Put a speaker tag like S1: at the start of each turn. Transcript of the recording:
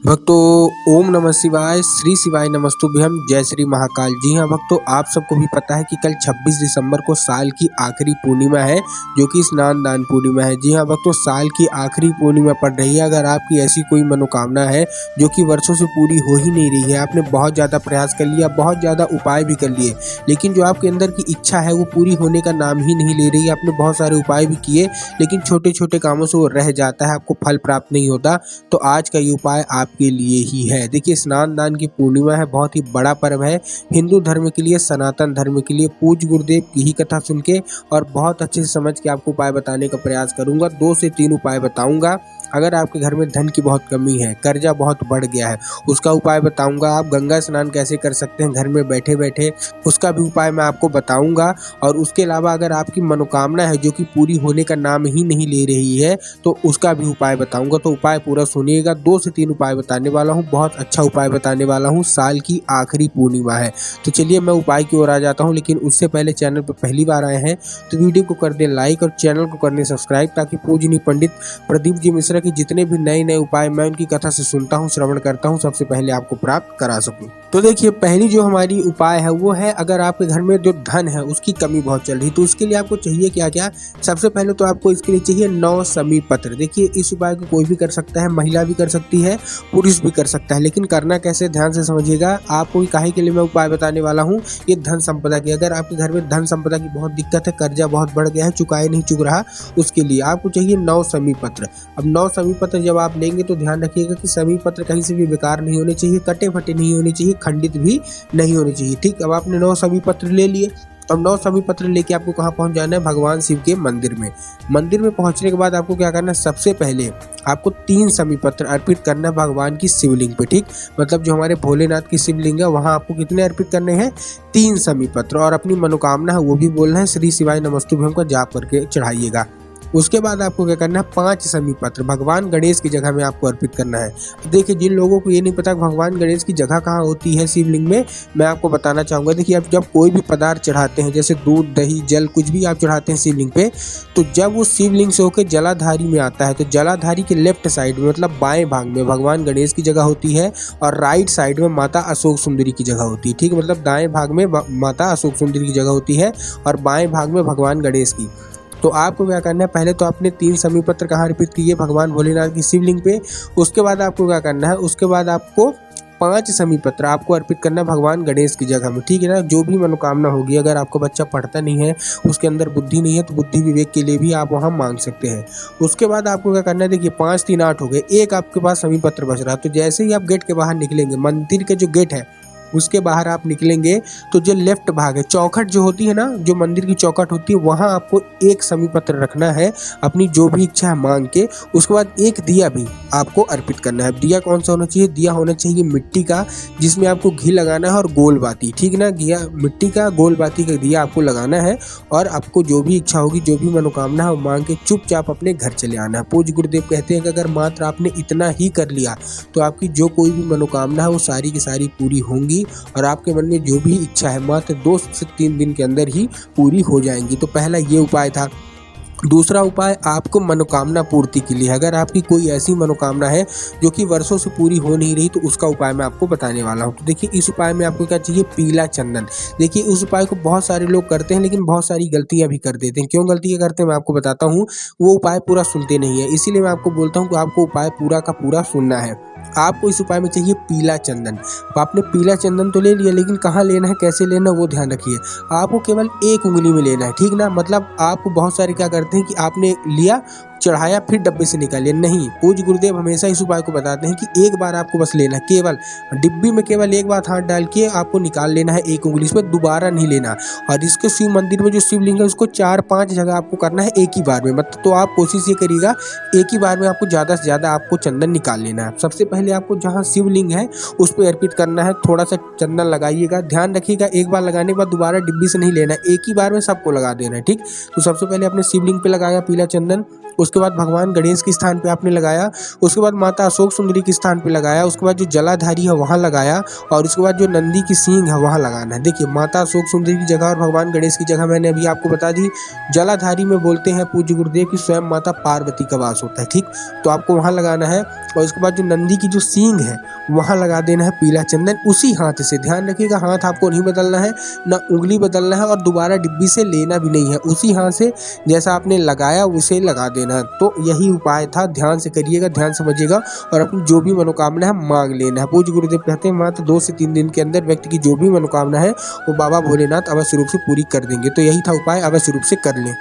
S1: भक्तों, ओम नमः शिवाय, श्री शिवाय नमस्तुभ्यम, जय श्री महाकाल। जी हाँ भक्तों, आप सबको भी पता है कि कल 26 दिसंबर को साल की आखिरी पूर्णिमा है, जो कि स्नान दान पूर्णिमा है। जी हाँ भक्तों, साल की आखिरी पूर्णिमा पड़ रही है। अगर आपकी ऐसी कोई मनोकामना है जो कि वर्षों से पूरी हो ही नहीं रही है, आपने बहुत ज़्यादा प्रयास कर लिया, बहुत ज़्यादा उपाय भी कर लिए, लेकिन जो आपके अंदर की इच्छा है वो पूरी होने का नाम ही नहीं ले रही है। आपने बहुत सारे उपाय भी किए, लेकिन छोटे छोटे कामों से वो रह जाता है, आपको फल प्राप्त नहीं होता। तो आज का ये उपाय आपके लिए ही है। देखिए, स्नान दान की पूर्णिमा है, बहुत ही बड़ा पर्व है हिंदू धर्म के लिए, सनातन धर्म के लिए। पूज्य गुरुदेव की ही कथा सुन के और बहुत अच्छे से समझ के आपको उपाय बताने का प्रयास करूंगा। 2 से 3 उपाय बताऊंगा। अगर आपके घर में धन की बहुत कमी है, कर्जा बहुत बढ़ गया है, उसका उपाय बताऊंगा। आप गंगा स्नान कैसे कर सकते हैं घर में बैठे बैठे, उसका भी उपाय मैं आपको बताऊंगा। और उसके अलावा अगर आपकी मनोकामना है जो कि पूरी होने का नाम ही नहीं ले रही है, तो उसका भी उपाय बताऊंगा। तो उपाय पूरा सुनिएगा। 2 से 3 उपाय बताने वाला हूँ, बहुत अच्छा उपाय बताने वाला हूँ। साल की आखिरी पूर्णिमा है, तो चलिए मैं उपाय की ओर आ जाता हूँ। लेकिन उससे पहले चैनल पर पहली बार आए हैं तो वीडियो को कर दें लाइक और चैनल को कर दें सब्सक्राइब, ताकि पूजनीय पंडित प्रदीप जी मिश्रा की जितने भी नए उपाय मैं उनकी कथा से सुनता हूँ, श्रवण करता हूँ, सबसे पहले आपको प्राप्त करा सकूँ। तो देखिए, पहली जो हमारी उपाय है वो है, अगर आपके घर में जो धन है उसकी कमी बहुत चल रही, तो उसके लिए आपको चाहिए क्या क्या। सबसे पहले तो आपको इसके लिए चाहिए 9 समी पत्र। देखिए, इस उपाय को कोई भी कर सकता है, महिला भी कर सकती है, पुरुष भी कर सकता है, लेकिन करना कैसे ध्यान से समझिएगा। आपको काहे के लिए मैं उपाय बताने वाला हूँ, ये धन संपदा की। अगर आपके घर में धन संपदा की बहुत दिक्कत है, कर्जा बहुत बढ़ गया है, चुकाए नहीं चुक रहा, उसके लिए आपको चाहिए 9 समी पत्र। अब 9 समी पत्र जब आप लेंगे तो ध्यान रखिएगा कि समी पत्र कहीं से भी बेकार नहीं होने चाहिए, कटे फटे नहीं होने चाहिए, खंडित भी नहीं होने चाहिए। ठीक, अब आपने 9 समी पत्र ले लिए। अब 9 समी पत्र लेके आपको कहाँ पहुंच जाना है, भगवान शिव के मंदिर में। मंदिर में पहुंचने के बाद आपको क्या करना है, सबसे पहले आपको 3 समी पत्र अर्पित करना है भगवान की शिवलिंग पे। ठीक, मतलब जो हमारे भोलेनाथ की शिवलिंग है वहां आपको कितने अर्पित करने हैं, 3 समी पत्र। और अपनी मनोकामना है वो भी बोलना है, श्री शिवाय नमस्तुभ्यम का जाप करके चढ़ाइएगा। उसके बाद आपको क्या करना है, 5 समी पत्र भगवान गणेश की जगह में आपको अर्पित करना है। देखिए, जिन लोगों को ये नहीं पता भगवान गणेश की जगह कहाँ होती है शिवलिंग में, मैं आपको बताना चाहूँगा। देखिए, आप जब कोई भी पदार्थ चढ़ाते हैं, जैसे दूध दही जल कुछ भी आप चढ़ाते हैं शिवलिंग पे, तो जब वो शिवलिंग से होकर जलाधारी में आता है, तो जलाधारी के लेफ्ट साइड में, मतलब बाएं भाग में भगवान गणेश की जगह होती है, और राइट साइड में माता अशोक सुंदरी की जगह होती है। ठीक, मतलब दाएं भाग में माता अशोक सुंदरी की जगह होती है और बाएं भाग में भगवान गणेश की। तो आपको क्या करना है, पहले तो आपने 3 समी पत्र कहाँ अर्पित किए, भगवान भोलेनाथ की शिवलिंग पे। उसके बाद आपको क्या करना है, उसके बाद आपको 5 समी पत्र आपको अर्पित करना है भगवान गणेश की जगह में। ठीक है ना, जो भी मनोकामना होगी। अगर आपका बच्चा पढ़ता नहीं है, उसके अंदर बुद्धि नहीं है, तो बुद्धि विवेक के लिए भी आप वहाँ मांग सकते हैं। उसके बाद आपको क्या करना है, देखिए 5 3 8 हो गए, एक आपके पास समी पत्र बच रहा है। तो जैसे ही आप गेट के बाहर निकलेंगे, मंदिर के जो गेट है उसके बाहर आप निकलेंगे, तो जो लेफ्ट भाग है, चौखट जो होती है ना, जो मंदिर की चौखट होती है, वहां आपको 1 समी पत्र रखना है, अपनी जो भी इच्छा है मांग के। उसके बाद 1 दिया भी आपको अर्पित करना है। दिया कौन सा होना चाहिए, दिया होना चाहिए मिट्टी का, जिसमें आपको घी लगाना है और गोल बाती। ठीक ना, दिया मिट्टी का गोल बाती का दिया आपको लगाना है, और आपको जो भी इच्छा होगी, जो भी मनोकामना है, वो मांग के चुपचाप अपने घर चले आना है। पूज्य गुरुदेव कहते हैं कि अगर मात्र आपने इतना ही कर लिया, तो आपकी जो कोई भी मनोकामना है वो सारी की सारी पूरी होंगी, और आपके मन में जो भी इच्छा है मात्र 2 से 3 दिन के अंदर ही पूरी हो जाएंगी। तो पहला ये उपाय था। दूसरा उपाय आपको मनोकामना पूर्ति के लिए, अगर आपकी कोई ऐसी मनोकामना है जो कि वर्षों से पूरी हो नहीं रही, तो उसका उपाय मैं आपको बताने वाला हूँ। तो देखिए, इस उपाय में आपको क्या चाहिए, पीला चंदन। देखिए, उस उपाय को बहुत सारे लोग करते हैं, लेकिन बहुत सारी गलतियां भी कर देते हैं। क्यों गलतियां करते हैं मैं आपको बताता हूँ। वो उपाय पूरा सुनते नहीं है, इसीलिए मैं आपको बोलता हूँ कि आपको उपाय पूरा का पूरा सुनना है। आपको इस उपाय में चाहिए पीला चंदन। तो आपने पीला चंदन तो ले लिया, लेकिन कहाँ लेना है, कैसे लेना है, वो ध्यान रखिए। आपको केवल 1 उंगली में लेना है। ठीक ना, मतलब आपको बहुत सारे क्या करते हैं कि आपने लिया, चढ़ाया, फिर डब्बे से निकालिए। नहीं, पूज्य गुरुदेव हमेशा इस उपाय को बताते हैं कि एक बार आपको बस लेना है, केवल डिब्बी में केवल एक बार हाथ डाल के आपको निकाल लेना है 1 उंगली, इसमें दोबारा नहीं लेना। और इसके शिव मंदिर में जो शिवलिंग है उसको 4-5 जगह आपको करना है एक ही बार में। मतलब तो आप कोशिश ये करिएगा, एक ही बार में आपको ज़्यादा से ज़्यादा आपको चंदन निकाल लेना है। सबसे पहले आपको जहाँ शिवलिंग है उस पर अर्पित करना है, थोड़ा सा चंदन लगाइएगा। ध्यान रखिएगा, एक बार लगाने के बाद दोबारा डिब्बी से नहीं लेना है, एक ही बार में सबको लगा देना है। ठीक, तो सबसे पहले अपने शिवलिंग पे लगाया पीला चंदन। उसके बाद भगवान गणेश के स्थान पे आपने लगाया, उसके बाद माता अशोक सुंदरी के स्थान पे लगाया, उसके बाद जो जलाधारी है वहाँ लगाया और उसके बाद जो नंदी की सींग है वहाँ लगाना है। देखिए माता अशोक सुंदरी की जगह और भगवान गणेश की जगह मैंने अभी आपको बता दी। जलाधारी में बोलते हैं पूज्य गुरुदेव की स्वयं माता पार्वती का वास होता है, ठीक, तो आपको वहाँ लगाना है। और उसके बाद जो नंदी की जो सींग है वहाँ लगा देना है पीला चंदन उसी हाथ से। ध्यान रखिएगा हाथ आपको नहीं बदलना है, ना उंगली बदलना है और दोबारा डिब्बी से लेना भी नहीं है, उसी हाथ से जैसा आपने लगाया उसे लगा देना है। तो यही उपाय था, ध्यान से करिएगा, ध्यान समझिएगा और अपनी जो भी मनोकामना है मांग लेना है। पूज्य गुरुदेव कहते हैं मात्र 2 से 3 दिन के अंदर व्यक्ति की जो भी मनोकामना है वो बाबा भोलेनाथ अवश्य रूप से पूरी कर देंगे। तो यही था उपाय, अवश्य रूप से कर लें।